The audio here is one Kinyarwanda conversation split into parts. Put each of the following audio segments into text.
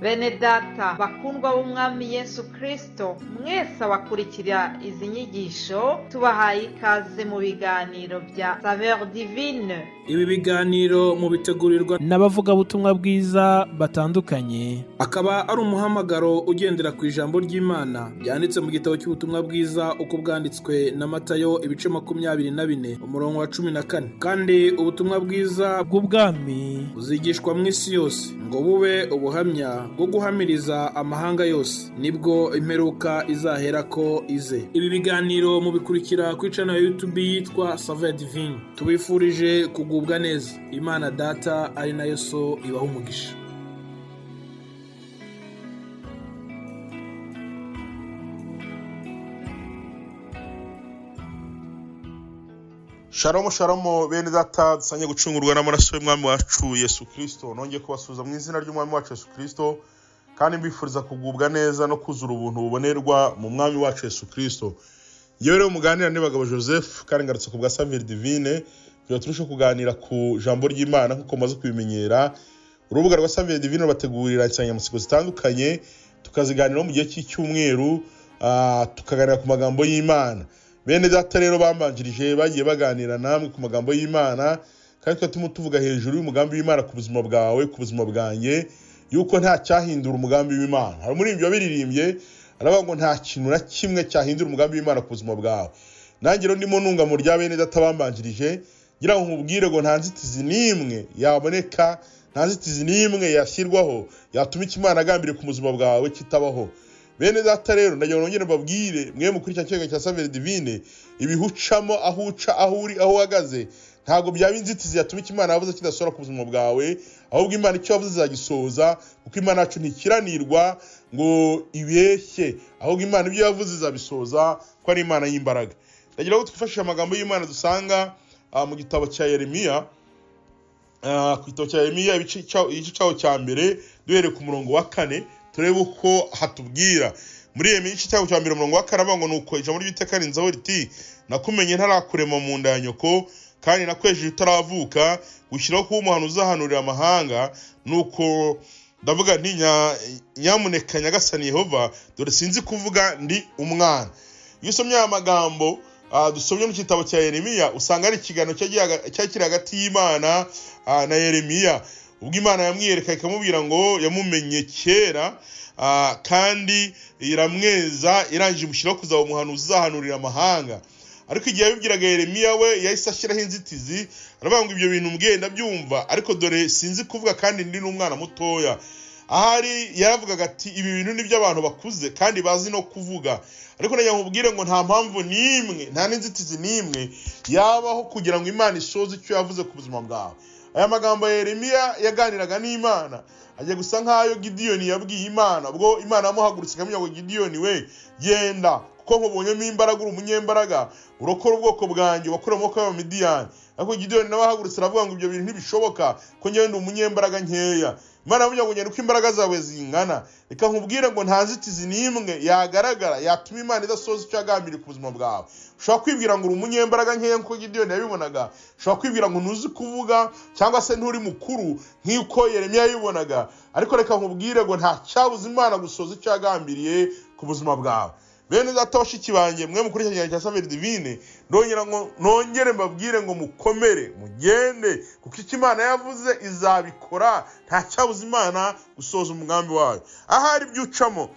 Bene data bakundwa b'umwami Yesu Kristo, mwese abakurikira izi nyigisho tubahaye ikaze mu biganiro bya Saveur Divine. Ibi biganiro mu bitegurirwa n'abavugabutumwa bwiza batandukanye, akaba ari umuhamagaro ugendera ku ijambo ry'Imana byanditse mu gitabo cy'ubutumwa bwiza uko bwanditswe na Matayo ibice 24 umurongo wa 14. Kandi ubutumwa bwiza bw'ubwami buzigishwa mu isi yose ngo bube ubuhamya bwo guhamiriza amahanga yose, nibwo imperuka izahera ko ize. Ibi biganiro mu bikurikira ku channel ya YouTube yitwa Saveur Divine. Tubifurije kugubwa neza. Imana Data ari nayo So ibaho umugisha. Shalom shalom bene data, dusanye gucungurwa n'amaraso y'umwami wacu Yesu Kristo. Nongeye kubasuza mu izina ry'umwami wacu Yesu Kristo, kandi mbifuriza kugubwa neza no kuzura ubuntu bubonerwa mu mwami wacu Yesu Kristo. Yewe rero muganira n'abagabo Joseph, kandi ngarutse ku bwa Saveur Divine kugira turushe kuganira ku jambo ry'Imana nkuko maze kubimenyera. Urubuga rwa Saveur Divine bategurira insanganyamatsiko zitandukanye, tukaziganira mu gihe cy'icyumweru, tukaganira ku magambo y'Imana. Bene data rero bambanjirije bagiye baganira namwe ku magambo y'Imana, kandi tuvuga hejuru y'umugambi w'Imana ku buzima bwawe, ku buzima bwanjye, yuko nta cyahindura umugambi w'Imana. Hari muri ibyo biririmbye aravuga ngo nta kintu na kimwe cyahindura umugambi w'Imana ku buzima bwawe. Nanjye rero ndimo nunga mu rya bene data bambanjirije, ngira ngo nkubwire ngo nta nzitizi n'imwe yaboneka, nta nzitizi n'imwe yashyirwaho yatuma Imana agambiriye ku buzima bwawe kitabaho. Bene data rero ndagira ngo nongere mbabwire mwe mukuri cyangwa cya Saveur Divine, ibihucamo aho uca, aho uri, aho uhagaze, ntago byaba inzitizi yatuma Imana yavuze kidasora ku buzima bwawe, ahubwo Imana icyo yavuze izagisoza, kuko Imana yacu ntikiranirwa ngo ibeshye, ahubwo Imana ibyo yavuze izabisoza, ko ari Imana y'imbaraga. Ndagira ngo twifashishe amagambo y'Imana dusanga mu gitabo cya Yeremiya, ku gitabo cya Yeremiya igice cyaho cya mbere duhereye ku murongo wa 4, turebe uko hatubwira. Muri Yeremiya igice cyaho cya mbere umurongo wa 4 ngo nuko ijambo ry'Uwiteka rinzaho riti, nakumenye ntarakurema mu nda ya nyoko, kandi nakwejeje utaravuka, gushyiraho kuba umuhanuzi uzahanurira amahanga. Nuko ndavuga nti nyamuneka Nyagasani Yehova, dore sinzi kuvuga ndi umwana. Iyo usomye aya magambo dusomye mu gitabo cya Yeremiya, usanga ari ikiganiro cyakiri hagati y'Imana na Yeremiya, ubwo Imana yamwiyereka ikamubwira ngo yamumenye kera, kandi iramweza irangije mushyiraho kuzaba umuhanuzi uzahanurira amahanga. Ariko igihe yabibwiraga Yeremiya we yahise ashyiraho inzitizi, aravuga ngo ibyo bintu mugenda byumva, ariko dore sinzi kuvuga kandi ndi n'umwana mutoya. Ahari yaravugaga ati ibi bintu ni by'abantu bakuze kandi bazi no kuvuga. Ariko najya nkubwire ngo nta mpamvu n'imwe, nta n'inzitizi n'imwe yabaho kugira ngo Imana isoze icyo yavuze ku buzima bwawe. Aya magambo ya Yeremiya yaganiraga n'Imana ajya gusa nk'ayo Gideyoni yabwiye Imana, ubwo Imana yamuhagurutse ikamenya ngo Gideyoni we genda, kuko nkubonyemo imbaraga, uri umunyembaraga, urokora ubwoko bwanjye wakura mu maboko y'Abamidiyani. Ariko Gideyoni nawe ahagurutse aravuga ngo ibyo bintu ntibishoboka, ko njyewe ndi umunyembaraga nkeya. Imana yavuga ngo ngende uko imbaraga zawe zingana. Reka nkubwire ngo nta nzitizi n'imwe yagaragara yatuma Imana idasoza icyo yagambiriye ku buzima bwawe. Ushobora kwibwira ngo uri umunyembaraga nkeya nkuko Gideyoni yabibonaga, ushobora kwibwira ngo ntuzi kuvuga cyangwa se nturi mukuru nk'uko Yeremiya yabibonaga, ariko reka nkubwire ngo nta cyabuza Imana gusoza icyo yagambiriye ku buzima bwawe. Bene data bashiki banjye, mwe mukuri cyane cya Saveur Divine, nongere mbabwire ngo mukomere, mugende, kuko icyo Imana yavuze izabikora, nta cyabuza Imana gusoza umugambi wayo. Ahari byucamo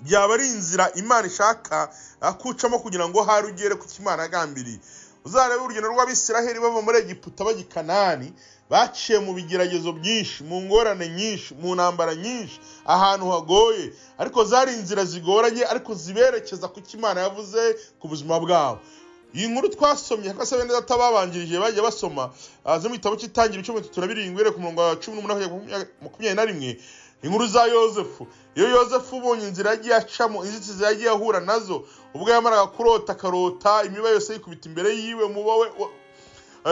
byaba ari inzira Imana ishaka akucamo kugira ngo hari ugere ku Imana yagambiriye. Uzarebe urugendo rw'Abisiraheli bava muri Egiputa bajya i Kanani, baciye mu bigeragezo byinshi, mu ngorane nyinshi, mu ntambara nyinshi, ahantu hagoye, ariko zari inzira zigoranye ariko ziberekeza ku Imana yavuze ku buzima bwabo. Iyi nkuru twasomye cyangwa se bene data babanjirije bagiye basoma zo mu gitabo cy'Itangiriro cyo 37 ku murongo wa 18-21, inkuru za Yozefu. Iyo Yozefu ubonye inzira yagiye acamo, inzitizi yagiye ahura nazo, ubwo yamaraga kurota akarota imiba yose yikubita imbere yiwe, muba we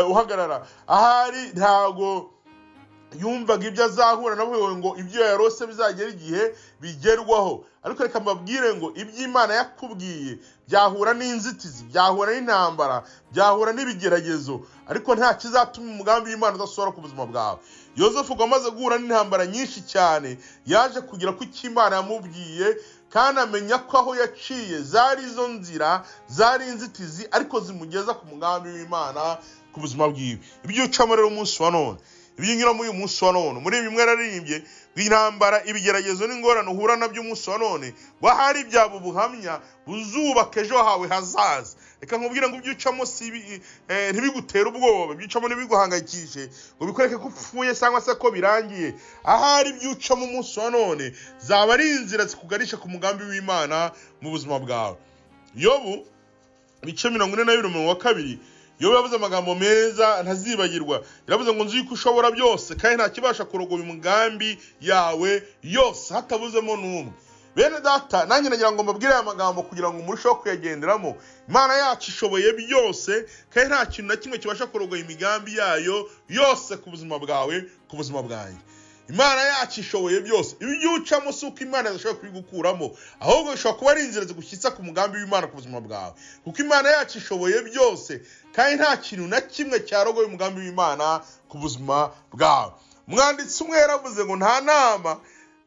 uhagarara. Ahari ntago yumvaga ibyo azahura nabo ngo ibyo yarose bizagera igihe bigerwaho. Ariko reka mbabwire ngo iby'Imana yakubwiye byahura n'inzitizi, byahura n'intambara, byahura n'ibigeragezo, ariko nta kizatuma umugambi w'Imana udasohora ku buzima bwawe. Yosefu ngo amaze guhura n'intambara nyinshi cyane yaje kugira ku cy'Imana yamubwiye, kandi amenya ko aho yaciye zari izo nzira, zari inzitizi, ariko zimugeza ku mugambi w'Imana ku buzima bwiwe. Ibyo ucamo rero umunsi wa none, ibinyura muri uyu munsi wa none, muri bimwe naririmbye bw'intambara, ibigeragezo n'ingorane uhura nabyo umunsi wa none, wahari byabo buhamya buzubaka ejo hawe hazaza. Reka nkubwire ngo ibyo ucamo ntibigutere ubwoba, ibyo ucamo ntibiguhangayikishe ngo bikoreke ko upfuye cyangwa se ko birangiye. Ahari ibyo ucamo umunsi wa none zaba ari inzira zikuganisha ku mugambi w'Imana mu buzima bwawe. Yobu ibice 42:2, Yobu yavuze amagambo meza ntazibagirwa. Yaravuze ngo nzi yuko ushobora byose kandi nta kibasha kurogoya umugambi yawe yose hatabuzemo n'umwe. Bene data, nanjye nagira ngo mbabwire aya magambo kugira ngo murusheho kuyagenderamo. Imana yacu ishoboye byose kandi nta kintu na kimwe kibasha kurogoya imigambi yayo yose ku buzima bwawe, ku buzima bwanjye. Imana yacu ishoboye byose. Ibyo ucamo si uko Imana idashobora kubigukuramo, ahubwo bishobora kuba ari inzira zigushyitsa ku mugambi w'Imana ku buzima bwawe, kuko Imana yacu ishoboye byose kandi nta kintu na kimwe cyarogoye umugambi w'Imana ku buzima bwawe. Umwanditsi umwe yaravuze ngo nta nama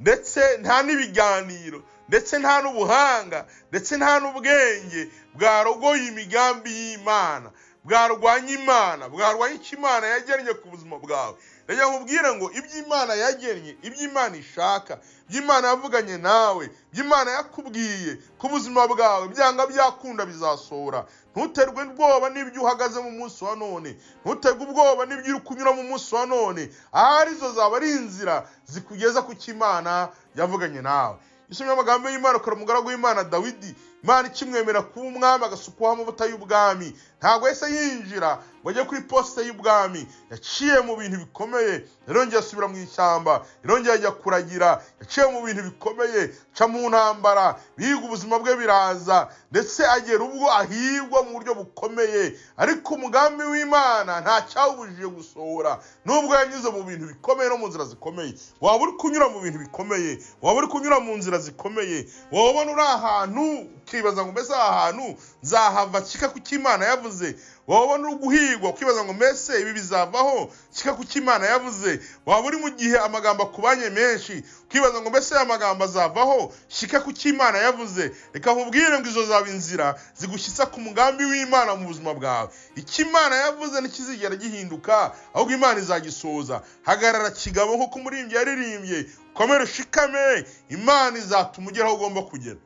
ndetse nta n'ibiganiro ndetse nta n'ubuhanga ndetse nta n'ubwenge bwarogoye imigambi y'Imana, bwarwanya Imana, bwarwanya icyo Imana yagennye ku buzima bwawe. Reka nkubwire ngo iby'Imana yagennye, iby'Imana ishaka, iby'Imana yavuganye nawe, iby'Imana yakubwiye ku buzima bwawe, byanga byakunda bizasohora. Ntuterwe ubwoba n'ibyo uhagaze mu munsi wa none, ntuterwe ubwoba n'ibyo uri kunyura mu munsi wa none. Ahari zo zaba ari inzira zikugeza ku cy'Imana yavuganye nawe. Isomye amagambo y'Imana ukora umugaragu w'Imana Dawidi, Imana ikimwemera kuba umwami agasukwaho amavuta y'ubwami. Ntabwo yahise yinjira ngo ajye kuri poste y'ubwami, yaciye mu bintu bikomeye, yarongeye asubira mu ishyamba, yarongeye ajya kuragira, yaciye mu bintu bikomeye, ca mu ntambara, biga ubuzima bwe biraza, ndetse agera ubwo ahirwa mu buryo bukomeye. Ariko umugambi w'Imana nta cyawubujije gusohora, nubwo yanyuze mu bintu bikomeye no mu nzira zikomeye. Waba uri kunyura mu bintu bikomeye, waba uri kunyura mu nzira zikomeye, waba uri ahantu ukibaza ngo mbese aha hantu nzahava kika ku cy'Imana yavuze, waba uri guhigwa ukibaza ngo mbese ibi bizavaho kika ku cy'Imana yavuze, waba uri mu gihe amagambo akubanye menshi ukibaza ngo mbese aya magambo azavaho kika ku cy'Imana yavuze. Reka nkubwire ngo izo zaba inzira zigushyitsa ku mugambi w'Imana mu buzima bwawe. Icyo Imana yavuze ntikizigera gihinduka, ahubwo Imana izagisoza. Hagarara kigabo nk'uko umuririmbyi yaririmbye, komera ushikame, Imana izatuma ugera aho ugomba kugera.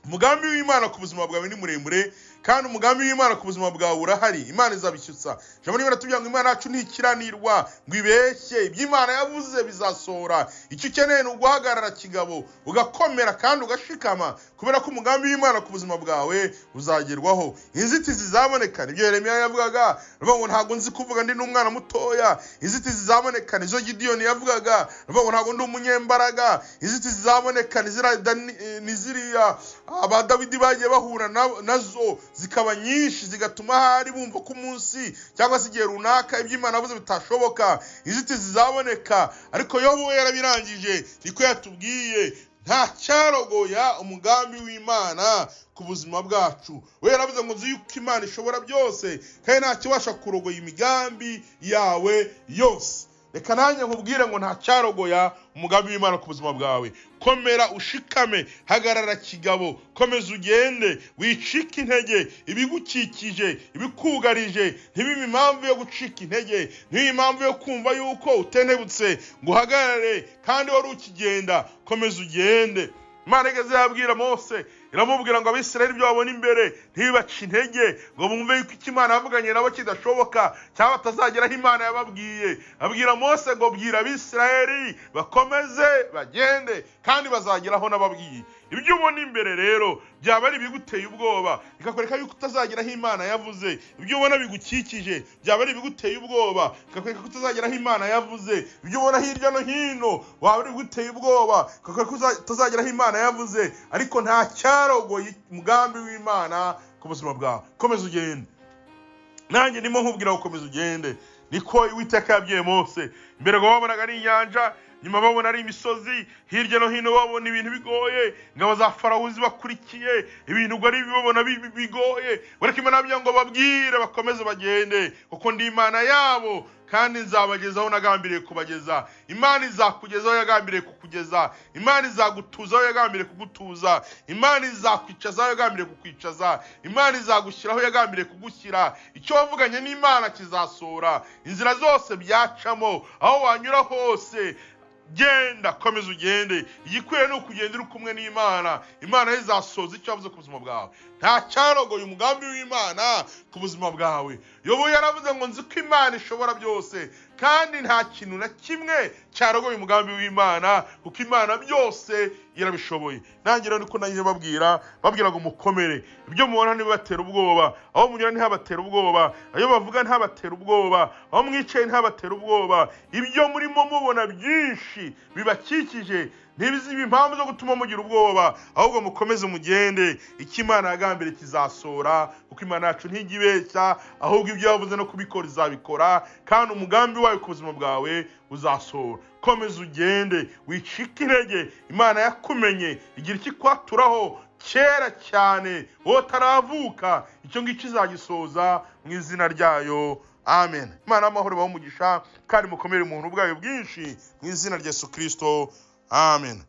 Umugambi w'Imana ku buzima bwawe ni muremure, kandi umugambi w'Imana ku buzima bwawe urahari. Imana izabishyutsa. Jambo n'Imana tubwira ngo Imana yacu ntikiranirwa ngo ibeshye, iby'Imana yavuze bizasohora. Icyo ukeneye ni uguhagarara kigabo, ugakomera kandi ugashikama, kubera ko umugambi w'Imana ku buzima bwawe uzagerwaho. Inzitizi zaboneka, nibyo Yeremiya yavugaga, ngo ntabwo nzi kuvuga ndi n'umwana mutoya. Inzitizi zaboneka nizo Gideyoni yavugaga, ngo ntabwo ndi umunyembaraga. Inzitizi zaboneka niziriya aba Dawidi bagiye bahura nazo, zikaba nyinshi, zigatuma hari bumva ko umunsi cyangwa se igihe runaka iby'Imana yavuze bitashoboka. Inzitizi zaboneka, ariko Yobu yarabirangije, niko yatubwiye, nta cyarogoya umugambi w'Imana ku buzima bwacu. We yaravuze ngo nzi yuko Imana ishobora byose kandi nta kibasha kurogoya imigambi yawe yose. Reka nanjye nkubwire ngo nta cyarogoya umugambi w'Imana ku buzima bwawe. Komera ushikame, hagarara kigabo, komeza ugende, wicika intege. Ibigukikije, ibikugarije ntibibe impamvu yo gucika intege, ntibibe impamvu yo kumva yuko utenebutse ngo uhagarare kandi wari ukigenda. Komeza ugende. Imana igeze yabwira Mose, iramubwira ngo Abisirayeli ibyo babona imbere ntibibace intege, ngo bumve yuko icyo Imana yavuganye nabo kidashoboka cyangwa batazageraho Imana yababwiye. Abwira Mose ngo bwira Abisirayeli bakomeze bagende kandi bazageraho nababwiye. Ibyo ubona imbere rero byaba ari ibiguteye ubwoba, bikakwereka yuko utazageraho Imana yavuze. Ibyo ubona bigukikije byaba ari ibiguteye ubwoba, bikakwereka ko utazageraho Imana yavuze. Ibyo ubona hirya no hino waba ari ibiguteye ubwoba, bikakwereka ko utazageraho Imana yavuze. Ariko nta cyarogoye umugambi w'Imana ku buzima bwawe. Komeza ugende. nanjye ndimo nkubwira gukomeza ugende. Niko Uwiteka yabwiye Mose. Mbere ngo babonaga ari inyanja, nyuma babona ari imisozi, hirya no hino babona ibintu bigoye, ingabo za Farawo zibakurikiye, ibintu ubwo ari bibona bigoye. Bareke Imana yabwiye ngo babwire bakomeze bagende, kuko ndi Imana yabo kandi nzabagezaho nagambiriye kubageza. Imana izakugezaho yagambiriye kukugeza. Imana izagutuzaho yagambiriye kugutuza. Imana izakwicazaho yagambiriye kukwicaza. Imana izagushyiraho yagambiriye kugushyira. Icyo wavuganye n'Imana kizasohora. Inzira zose byacamo, aho wanyura hose, genda komeza ugende. Igikwiye ni ukugenda uri kumwe n'Imana. Imana izasohoza icyo yavuze ku buzima bwawe. Nta cyarogoye umugambi w'Imana ku buzima bwawe. Yobu yaravuze ngo nzi ko Imana ishobora byose, kandi nta kintu na kimwe cyarogoye umugambi w'Imana, kuko Imana byose irabishoboye. Nanjye rero niko naje babwira ngo mukomere. Ibyo mubona ntibibatera ubwoba, aho munyura ntihabatera ubwoba, ayo bavuga ntihabatera ubwoba, aho mwicaye ntihabatera ubwoba. Ibyo murimo mubona byinshi bibakikije ntibizibe impamvu zo gutuma mugira ubwoba, ahubwo mukomeze mugende. Icyo Imana yagambiriye kizasohora, kuko Imana yacu ntijya ibeshya, ahubwo ibyo yavuze no kubikora izabikora, kandi umugambi wayo ku buzima bwawe uzasohora. Komeza ugende, wicike intege. Imana yakumenye, igira icyo ikwaturaho kera cyane wowe utaravuka. Icyo ngicyo izagisoza mu izina ryayo. Amen. Imana y'amahoro ibahe umugisha, kandi mukomere umuntu bwayo bwinshi mu izina rya Yesu Kristo. Amen.